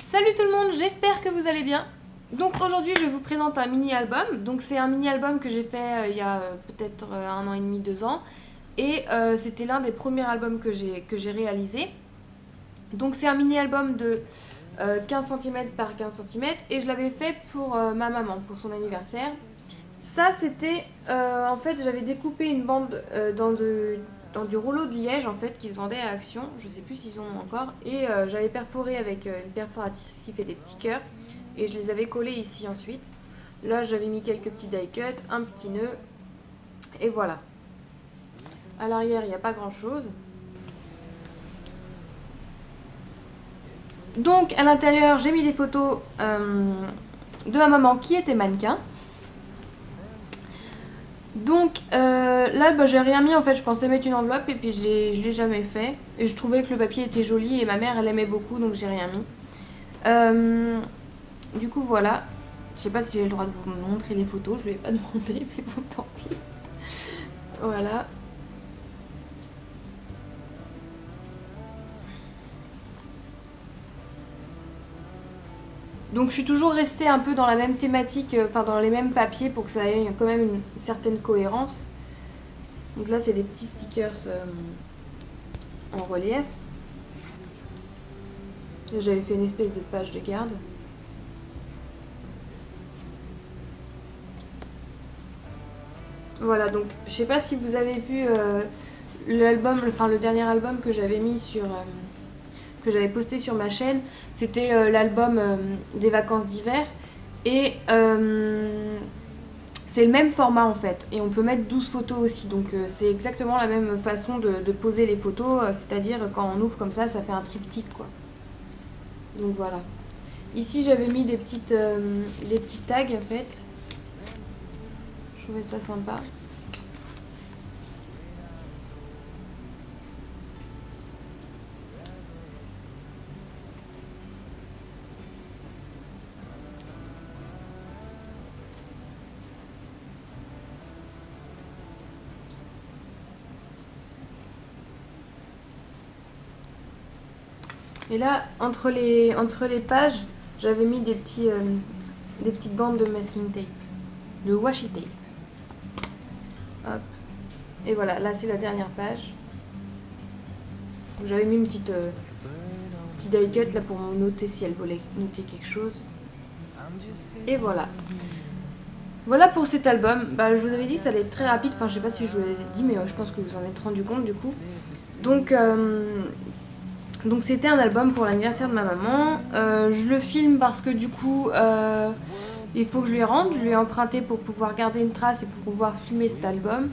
Salut tout le monde, j'espère que vous allez bien. Donc aujourd'hui je vous présente un mini-album. Donc c'est un mini-album que j'ai fait il y a peut-être 1 an et demi, 2 ans. Et c'était l'un des premiers albums que j'ai réalisé. Donc c'est un mini-album de 15 cm par 15 cm. Et je l'avais fait pour ma maman, pour son anniversaire. Ça c'était, en fait j'avais découpé une bande dans du rouleau de liège en fait qui se vendait à Action, je sais plus s'ils en ont encore, et j'avais perforé avec une perforatrice qui fait des petits cœurs et je les avais collés ici ensuite. Là j'avais mis quelques petits die cuts, un petit nœud et voilà. À l'arrière il n'y a pas grand chose. Donc à l'intérieur j'ai mis des photos de ma maman qui était mannequin. Donc là bah, j'ai rien mis en fait, je pensais mettre une enveloppe et puis je l'ai jamais fait. Et je trouvais que le papier était joli et ma mère elle aimait beaucoup donc j'ai rien mis. Du coup voilà, je sais pas si j'ai le droit de vous montrer les photos, je lui ai pas demandé mais bon tant pis. Voilà. Donc je suis toujours restée un peu dans la même thématique, enfin dans les mêmes papiers pour que ça ait quand même une certaine cohérence. Donc là c'est des petits stickers en relief. J'avais fait une espèce de page de garde. Voilà, donc je sais pas si vous avez vu l'album, enfin le dernier album que j'avais mis sur, que j'avais posté sur ma chaîne, c'était l'album des vacances d'hiver et c'est le même format en fait et on peut mettre 12 photos aussi, donc c'est exactement la même façon de poser les photos, c'est-à-dire quand on ouvre comme ça fait un triptyque quoi. Donc voilà. Ici j'avais mis des petits tags en fait. Je trouvais ça sympa. Et là, entre les pages, j'avais mis des petites bandes de masking tape, de washi tape. Hop. Et voilà, là c'est la dernière page. J'avais mis une petite die cut là pour noter si elle voulait noter quelque chose. Et voilà. Voilà pour cet album. Bah, je vous avais dit que ça allait être très rapide. Enfin, je sais pas si je vous l'avais dit, mais je pense que vous en êtes rendu compte du coup. Donc c'était un album pour l'anniversaire de ma maman. Je le filme parce que du coup il faut que je lui rende. Je lui ai emprunté pour pouvoir garder une trace et pour pouvoir filmer cet album.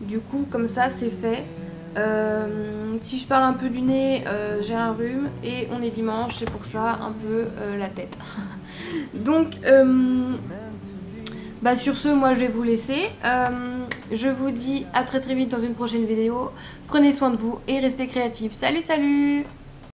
Du coup comme ça c'est fait. Si je parle un peu du nez, j'ai un rhume et on est dimanche, c'est pour ça un peu la tête. Donc bah sur ce, moi je vais vous laisser. Je vous dis à très vite dans une prochaine vidéo. Prenez soin de vous et restez créatifs. Salut salut!